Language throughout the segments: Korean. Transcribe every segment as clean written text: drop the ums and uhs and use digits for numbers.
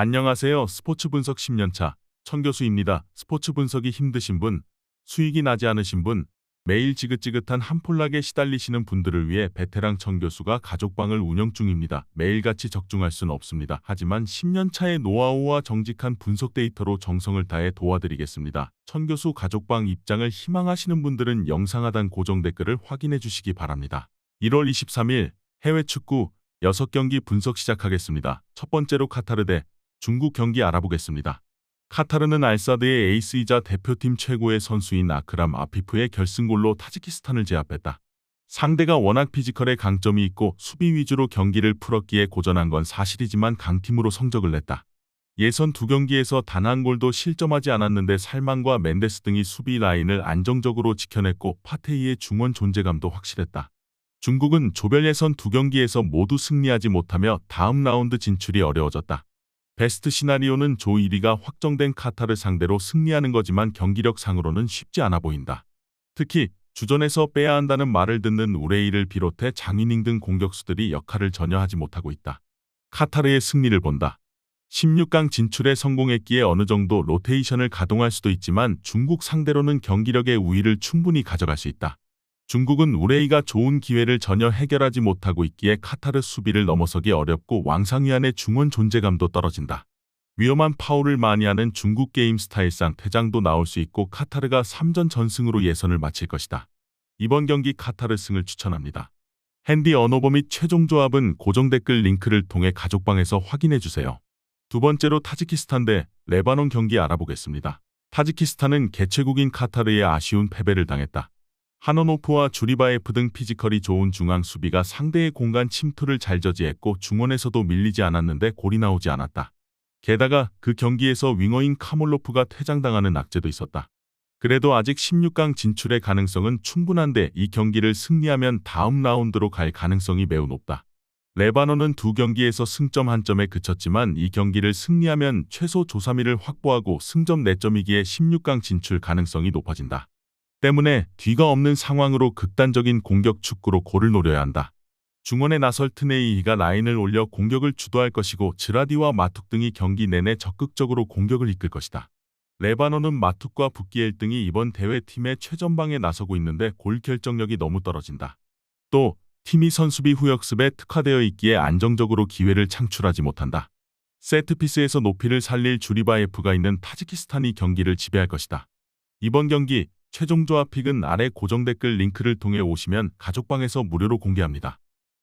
안녕하세요. 스포츠 분석 10년차 천교수입니다. 스포츠 분석이 힘드신 분, 수익이 나지 않으신 분, 매일 지긋지긋한 한폴락에 시달리시는 분들을 위해 베테랑 천교수가 가족방을 운영 중입니다. 매일같이 적중할 수는 없습니다. 하지만 10년차의 노하우와 정직한 분석 데이터로 정성을 다해 도와드리겠습니다. 천교수 가족방 입장을 희망하시는 분들은 영상 하단 고정 댓글을 확인해 주시기 바랍니다. 1월 23일 해외 축구 6경기 분석 시작하겠습니다. 첫 번째로 카타르 대 중국 경기 알아보겠습니다. 카타르는 알사드의 에이스이자 대표팀 최고의 선수인 아크람 아피프의 결승골로 타지키스탄을 제압했다. 상대가 워낙 피지컬에 강점이 있고 수비 위주로 경기를 풀었기에 고전한 건 사실이지만 강팀으로 성적을 냈다. 예선 두 경기에서 단 한 골도 실점하지 않았는데 살만과 멘데스 등이 수비 라인을 안정적으로 지켜냈고 파테이의 중원 존재감도 확실했다. 중국은 조별 예선 두 경기에서 모두 승리하지 못하며 다음 라운드 진출이 어려워졌다. 베스트 시나리오는 조 1위가 확정된 카타르 상대로 승리하는 거지만 경기력상으로는 쉽지 않아 보인다. 특히 주전에서 빼야 한다는 말을 듣는 우레이를 비롯해 장위닝 등 공격수들이 역할을 전혀 하지 못하고 있다. 카타르의 승리를 본다. 16강 진출에 성공했기에 어느 정도 로테이션을 가동할 수도 있지만 중국 상대로는 경기력의 우위를 충분히 가져갈 수 있다. 중국은 우레이가 좋은 기회를 전혀 해결하지 못하고 있기에 카타르 수비를 넘어서기 어렵고 왕상위안의 중원 존재감도 떨어진다. 위험한 파울을 많이 하는 중국 게임 스타일상 퇴장도 나올 수 있고 카타르가 3전 전승으로 예선을 마칠 것이다. 이번 경기 카타르 승을 추천합니다. 핸디 언어버 및 최종 조합은 고정 댓글 링크를 통해 가족방에서 확인해주세요. 두 번째로 타지키스탄 대 레바논 경기 알아보겠습니다. 타지키스탄은 개최국인 카타르에 아쉬운 패배를 당했다. 하노노프와 주리바예프 등 피지컬이 좋은 중앙 수비가 상대의 공간 침투를 잘 저지했고 중원에서도 밀리지 않았는데 골이 나오지 않았다. 게다가 그 경기에서 윙어인 카몰로프가 퇴장당하는 악재도 있었다. 그래도 아직 16강 진출의 가능성은 충분한데 이 경기를 승리하면 다음 라운드로 갈 가능성이 매우 높다. 레바논은 두 경기에서 승점 1점에 그쳤지만 이 경기를 승리하면 최소 조3위를 확보하고 승점 4점이기에 16강 진출 가능성이 높아진다. 때문에 뒤가 없는 상황으로 극단적인 공격 축구로 골을 노려야 한다. 중원에 나설 트네이히가 라인을 올려 공격을 주도할 것이고 즈라디와 마툭 등이 경기 내내 적극적으로 공격을 이끌 것이다. 레바논은 마툭과 붓기엘 등이 이번 대회 팀의 최전방에 나서고 있는데 골 결정력이 너무 떨어진다. 또 팀이 선수비 후역습에 특화되어 있기에 안정적으로 기회를 창출하지 못한다. 세트피스에서 높이를 살릴 주리바예프가 있는 타지키스탄이 경기를 지배할 것이다. 이번 경기 최종 조합 픽은 아래 고정 댓글 링크를 통해 오시면 가족방에서 무료로 공개합니다.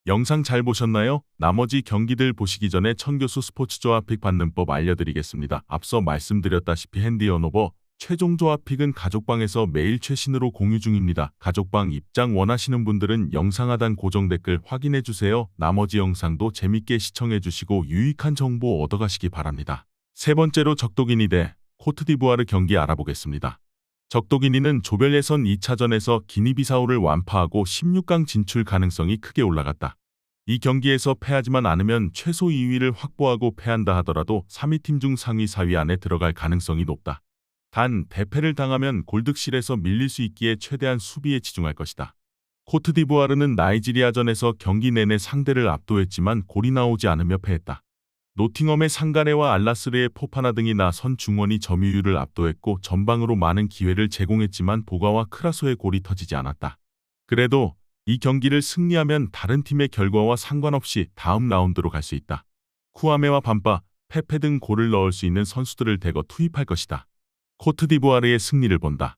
영상 잘 보셨나요? 나머지 경기들 보시기 전에 천교수 스포츠 조합 픽 받는 법 알려드리겠습니다. 앞서 말씀드렸다시피 핸디 언어버 최종 조합 픽은 가족방에서 매일 최신으로 공유 중입니다. 가족방 입장 원하시는 분들은 영상 하단 고정 댓글 확인해주세요. 나머지 영상도 재밌게 시청해주시고 유익한 정보 얻어가시기 바랍니다. 세 번째로 적도기니 대 코트디부아르 경기 알아보겠습니다. 적도기니는 조별 예선 2차전에서 기니비사우를 완파하고 16강 진출 가능성이 크게 올라갔다. 이 경기에서 패하지만 않으면 최소 2위를 확보하고 패한다 하더라도 3위 팀 중 상위 4위 안에 들어갈 가능성이 높다. 단 대패를 당하면 골득실에서 밀릴 수 있기에 최대한 수비에 치중할 것이다. 코트디부아르는 나이지리아전에서 경기 내내 상대를 압도했지만 골이 나오지 않으며 패했다. 노팅엄의 상가레와 알라스르의 포파나 등이 나선 중원이 점유율을 압도했고 전방으로 많은 기회를 제공했지만 보가와 크라소의 골이 터지지 않았다. 그래도 이 경기를 승리하면 다른 팀의 결과와 상관없이 다음 라운드로 갈 수 있다. 쿠아메와 반파, 페페 등 골을 넣을 수 있는 선수들을 대거 투입할 것이다. 코트디부아르의 승리를 본다.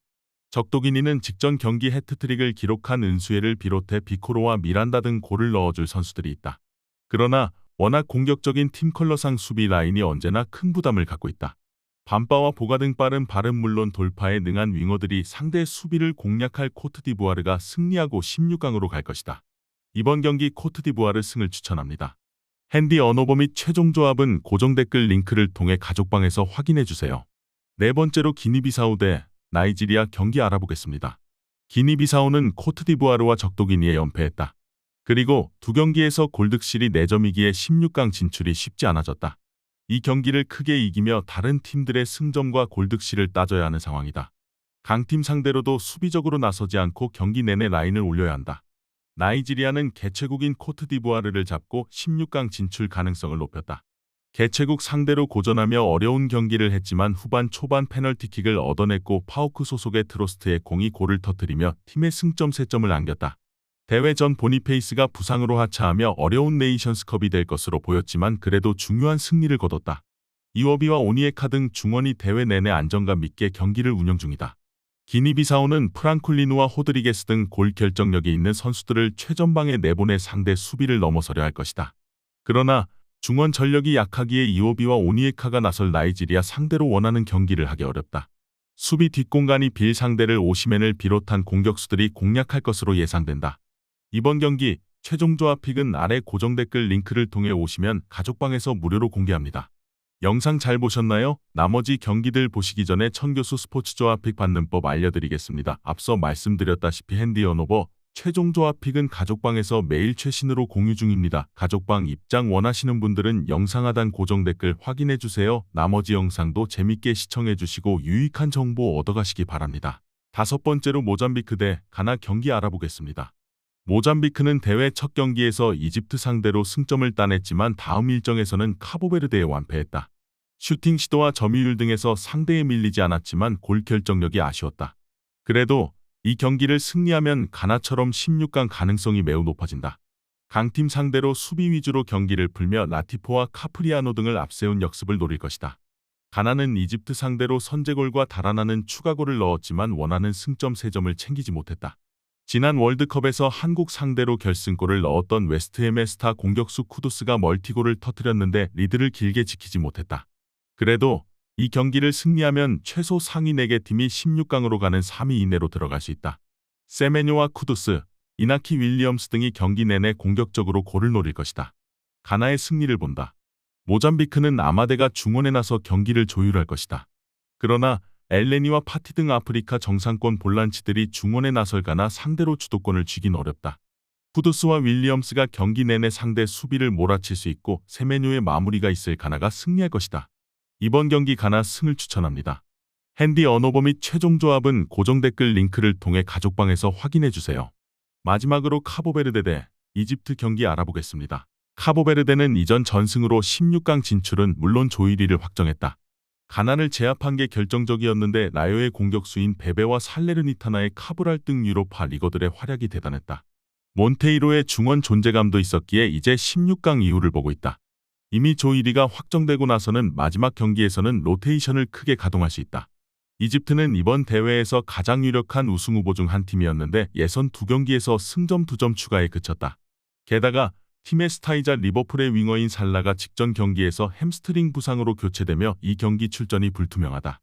적도기니는 직전 경기 해트트릭을 기록한 은수에를 비롯해 비코로와 미란다 등 골을 넣어줄 선수들이 있다. 그러나 워낙 공격적인 팀 컬러상 수비 라인이 언제나 큰 부담을 갖고 있다. 반바와 보가 등 빠른 발은 물론 돌파에 능한 윙어들이 상대 수비를 공략할 코트디부아르가 승리하고 16강으로 갈 것이다. 이번 경기 코트디부아르 승을 추천합니다. 핸디 언어버 및 최종 조합은 고정 댓글 링크를 통해 가족방에서 확인해주세요. 네 번째로 기니비사우 대 나이지리아 경기 알아보겠습니다. 기니비사우는 코트디부아르와 적도기니에 연패했다. 그리고 두 경기에서 골득실이 4점이기에 16강 진출이 쉽지 않아졌다. 이 경기를 크게 이기며 다른 팀들의 승점과 골득실을 따져야 하는 상황이다. 강팀 상대로도 수비적으로 나서지 않고 경기 내내 라인을 올려야 한다. 나이지리아는 개최국인 코트디부아르를 잡고 16강 진출 가능성을 높였다. 개최국 상대로 고전하며 어려운 경기를 했지만 후반 초반 페널티킥을 얻어냈고 파우크 소속의 트로스트의 공이 골을 터뜨리며 팀의 승점 3점을 안겼다. 대회 전 보니페이스가 부상으로 하차하며 어려운 네이션스컵이 될 것으로 보였지만 그래도 중요한 승리를 거뒀다. 이워비와 오니에카 등 중원이 대회 내내 안정감 있게 경기를 운영 중이다. 기니비사우는 프랑쿨리누와 호드리게스 등 골 결정력이 있는 선수들을 최전방에 내보내 상대 수비를 넘어서려 할 것이다. 그러나 중원 전력이 약하기에 이워비와 오니에카가 나설 나이지리아 상대로 원하는 경기를 하기 어렵다. 수비 뒷공간이 빌 상대를 오시멘을 비롯한 공격수들이 공략할 것으로 예상된다. 이번 경기 최종 조합픽은 아래 고정 댓글 링크를 통해 오시면 가족방에서 무료로 공개합니다. 영상 잘 보셨나요? 나머지 경기들 보시기 전에 천교수 스포츠 조합픽 받는 법 알려드리겠습니다. 앞서 말씀드렸다시피 핸디 언오버 최종 조합픽은 가족방에서 매일 최신으로 공유 중입니다. 가족방 입장 원하시는 분들은 영상 하단 고정 댓글 확인해주세요. 나머지 영상도 재밌게 시청해주시고 유익한 정보 얻어가시기 바랍니다. 5번째로 모잠비크 대 가나 경기 알아보겠습니다. 모잠비크는 대회 첫 경기에서 이집트 상대로 승점을 따냈지만 다음 일정에서는 카보베르데에 완패했다. 슈팅 시도와 점유율 등에서 상대에 밀리지 않았지만 골 결정력이 아쉬웠다. 그래도 이 경기를 승리하면 가나처럼 16강 가능성이 매우 높아진다. 강팀 상대로 수비 위주로 경기를 풀며 라티포와 카프리아노 등을 앞세운 역습을 노릴 것이다. 가나는 이집트 상대로 선제골과 달아나는 추가골을 넣었지만 원하는 승점 3점을 챙기지 못했다. 지난 월드컵에서 한국 상대로 결승골을 넣었던 웨스트햄의 스타 공격수 쿠두스가 멀티골을 터뜨렸는데 리드를 길게 지키지 못했다. 그래도 이 경기를 승리하면 최소 상위 4개 팀이 16강으로 가는 3위 이내로 들어갈 수 있다. 세메뇨와 쿠두스, 이나키 윌리엄스 등이 경기 내내 공격적으로 골을 노릴 것이다. 가나의 승리를 본다. 모잠비크는 아마데가 중원에 나서 경기를 조율할 것이다. 그러나 엘레니와 파티 등 아프리카 정상권 볼란치들이 중원에 나설 가나 상대로 주도권을 쥐긴 어렵다. 쿠두스와 윌리엄스가 경기 내내 상대 수비를 몰아칠 수 있고 세메뇨의 마무리가 있을 가나가 승리할 것이다. 이번 경기 가나 승을 추천합니다. 핸디 언오버 및 최종 조합은 고정 댓글 링크를 통해 가족방에서 확인해주세요. 마지막으로 카보베르데 대 이집트 경기 알아보겠습니다. 카보베르데는 이전 전승으로 16강 진출은 물론 조 1위를 확정했다. 가나를 제압한 게 결정적이었는데 라요의 공격수인 베베와 살레르니타나의 카브랄 등 유로파 리거들의 활약이 대단했다. 몬테이로의 중원 존재감도 있었기에 이제 16강 이후를 보고 있다. 이미 조 1위가 확정되고 나서는 마지막 경기에서는 로테이션을 크게 가동할 수 있다. 이집트는 이번 대회에서 가장 유력한 우승 후보 중 한 팀이었는데 예선 2경기에서 승점 2점 추가에 그쳤다. 게다가 팀의 스타이자 리버풀의 윙어인 살라가 직전 경기에서 햄스트링 부상으로 교체되며 이 경기 출전이 불투명하다.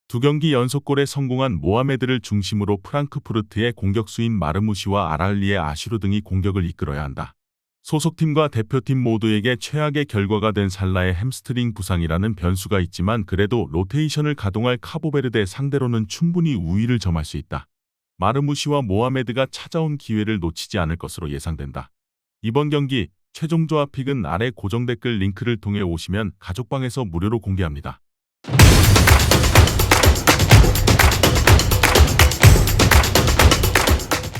2경기 연속골에 성공한 모하메드를 중심으로 프랑크푸르트의 공격수인 마르무시와 아랄리의 아슈르 등이 공격을 이끌어야 한다. 소속팀과 대표팀 모두에게 최악의 결과가 된 살라의 햄스트링 부상이라는 변수가 있지만 그래도 로테이션을 가동할 카보베르데 상대로는 충분히 우위를 점할 수 있다. 마르무시와 모하메드가 찾아온 기회를 놓치지 않을 것으로 예상된다. 이번 경기 최종 조합픽은 아래 고정 댓글 링크를 통해 오시면 가족방에서 무료로 공개합니다.